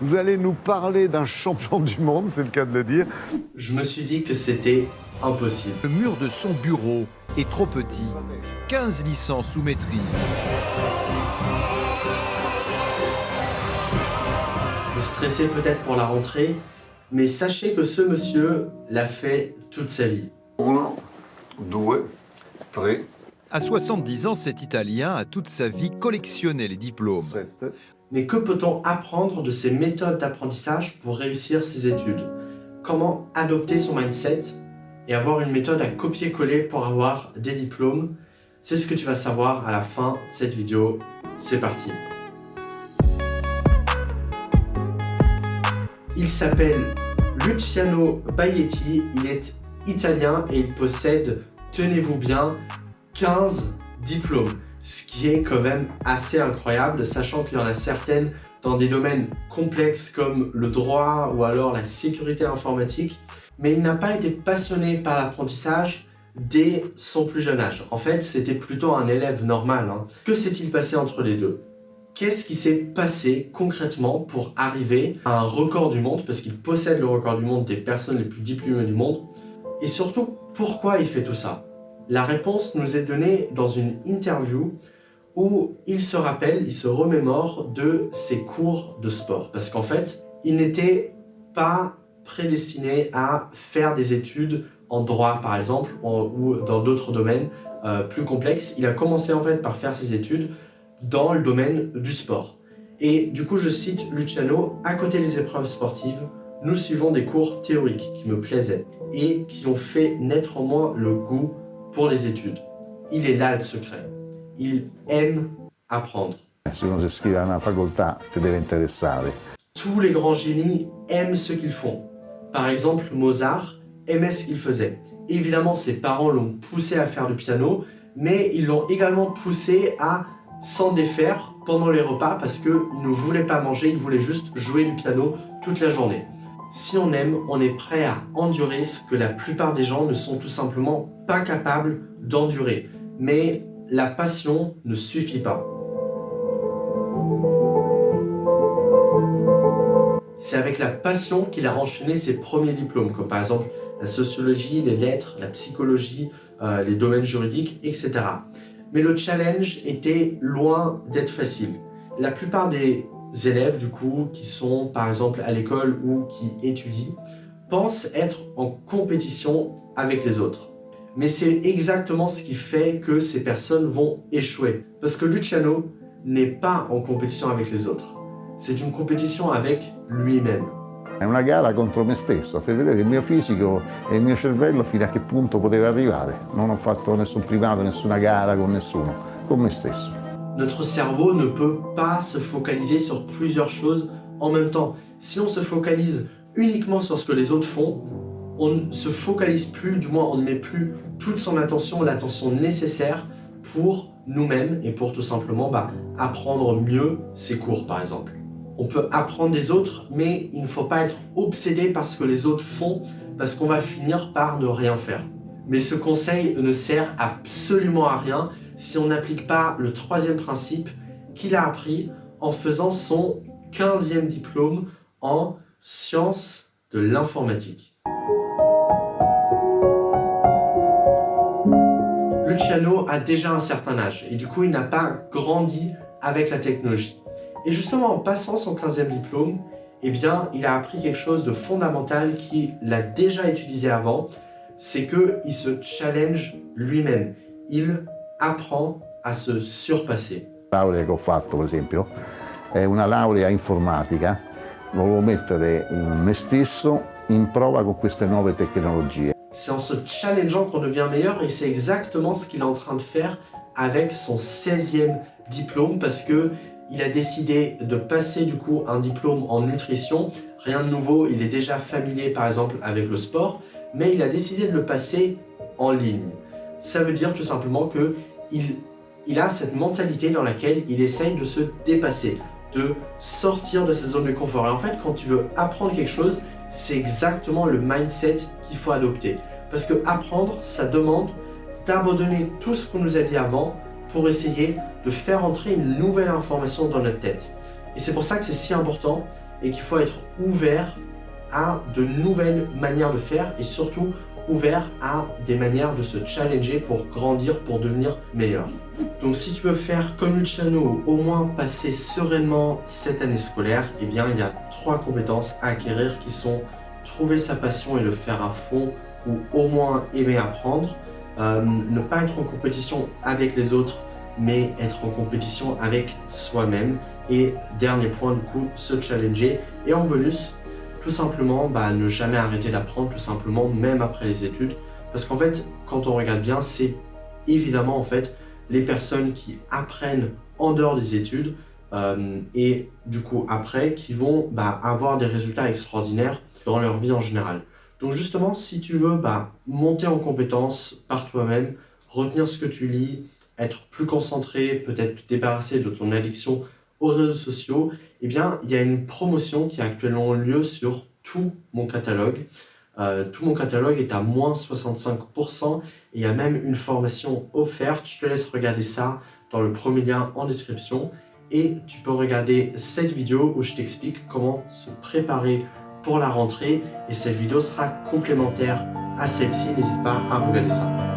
Vous allez nous parler d'un champion du monde, c'est le cas de le dire. Je me suis dit que c'était impossible. Le mur de son bureau est trop petit. 15 licences sous maîtrise. Vous stressez peut-être pour la rentrée, mais sachez que ce monsieur l'a fait toute sa vie. 1, 2, 3, À 70 ans, cet Italien a toute sa vie collectionné les diplômes. 7. Mais que peut-on apprendre de ces méthodes d'apprentissage pour réussir ses études? Comment adopter son mindset et avoir une méthode à copier-coller pour avoir des diplômes? C'est ce que tu vas savoir à la fin de cette vidéo. C'est parti! Il s'appelle Luciano Baietti, il est italien et il possède, tenez-vous bien, 15 diplômes. Ce qui est quand même assez incroyable, sachant qu'il y en a certaines dans des domaines complexes comme le droit ou alors la sécurité informatique. Mais il n'a pas été passionné par l'apprentissage dès son plus jeune âge. En fait, c'était plutôt un élève normal. Que s'est-il passé entre les deux? Qu'est-ce qui s'est passé concrètement pour arriver à un record du monde, parce qu'il possède le record du monde des personnes les plus diplômées du monde, et surtout, pourquoi il fait tout ça? La réponse nous est donnée dans une interview où il se rappelle, il se remémore de ses cours de sport, parce qu'en fait, il n'était pas prédestiné à faire des études en droit, par exemple, ou dans d'autres domaines plus complexes. Il a commencé en fait par faire ses études dans le domaine du sport. Et du coup, je cite Luciano, à côté des épreuves sportives, nous suivons des cours théoriques qui me plaisaient et qui ont fait naître en moi le goût pour les études. Il est là le secret. Il aime apprendre. Se uno si iscrive a una facoltà ti deve interessare. Tous les grands génies aiment ce qu'ils font. Par exemple, Mozart aimait ce qu'il faisait. Évidemment, ses parents l'ont poussé à faire du piano, mais ils l'ont également poussé à s'en défaire pendant les repas parce qu'il ne voulait pas manger, il voulait juste jouer du piano toute la journée. Si on aime, on est prêt à endurer ce que la plupart des gens ne sont tout simplement pas capables d'endurer. Mais la passion ne suffit pas. C'est avec la passion qu'il a enchaîné ses premiers diplômes, comme par exemple la sociologie, les lettres, la psychologie, les domaines juridiques, etc. Mais le challenge était loin d'être facile. La plupart des élèves, du coup, qui sont par exemple à l'école ou qui étudient, pensent être en compétition avec les autres. Mais c'est exactement ce qui fait que ces personnes vont échouer. Parce que Luciano n'est pas en compétition avec les autres. C'est une compétition avec lui-même. È una gara contro me stesso, per vedere il mio fisico e il mio cervello fino a che punto poteva arrivare. Non ho fatto nessun privato, nessuna gara con nessuno, con me stesso. Notre cerveau ne peut pas se focaliser sur plusieurs choses en même temps. Si on se focalise uniquement sur ce que les autres font, on ne se focalise plus, du moins on ne met plus toute son attention, l'attention nécessaire pour nous-mêmes et pour tout simplement apprendre mieux ses cours par exemple. On peut apprendre des autres, mais il ne faut pas être obsédé par ce que les autres font, parce qu'on va finir par ne rien faire. Mais ce conseil ne sert absolument à rien si on n'applique pas le troisième principe qu'il a appris en faisant son 15e diplôme en sciences de l'informatique. Luciano a déjà un certain âge et du coup il n'a pas grandi avec la technologie. Et justement, en passant son 15e diplôme, eh bien, il a appris quelque chose de fondamental qu'il a déjà utilisé avant, c'est qu'il se challenge lui-même. Il apprend à se surpasser. La laurea che ho fatto, per esempio, è una laurea informatica. Volevo mettere me stesso in prova con queste nuove tecnologie. C'est en se challengeant qu'on devient meilleur et c'est exactement ce qu'il est en train de faire avec son 16e diplôme parce que il a décidé de passer du coup un diplôme en nutrition. Rien de nouveau, il est déjà familier par exemple avec le sport, mais il a décidé de le passer en ligne. Ça veut dire tout simplement qu'il a cette mentalité dans laquelle il essaye de se dépasser, de sortir de sa zone de confort. Et en fait, quand tu veux apprendre quelque chose, c'est exactement le mindset qu'il faut adopter. Parce que apprendre, ça demande d'abandonner tout ce qu'on nous a dit avant pour essayer de faire entrer une nouvelle information dans notre tête. Et c'est pour ça que c'est si important et qu'il faut être ouvert à de nouvelles manières de faire et surtout ouvert à des manières de se challenger pour grandir, pour devenir meilleur. Donc si tu veux faire comme Luciano, au moins passer sereinement cette année scolaire, eh bien il y a 3 compétences à acquérir qui sont trouver sa passion et le faire à fond ou au moins aimer apprendre, ne pas être en compétition avec les autres mais être en compétition avec soi-même et dernier point du coup, se challenger et en bonus, tout simplement ne jamais arrêter d'apprendre, tout simplement même après les études parce qu'en fait quand on regarde bien c'est évidemment en fait les personnes qui apprennent en dehors des études et du coup après qui vont avoir des résultats extraordinaires dans leur vie en général. Donc justement si tu veux monter en compétence par toi-même, retenir ce que tu lis, être plus concentré, peut-être te débarrasser de ton addiction aux réseaux sociaux, eh bien il y a une promotion qui a actuellement lieu sur tout mon catalogue. Tout mon catalogue est à moins 65% et il y a même une formation offerte. Je te laisse regarder ça dans le premier lien en description et tu peux regarder cette vidéo où je t'explique comment se préparer pour la rentrée et cette vidéo sera complémentaire à celle-ci, n'hésite pas à regarder ça.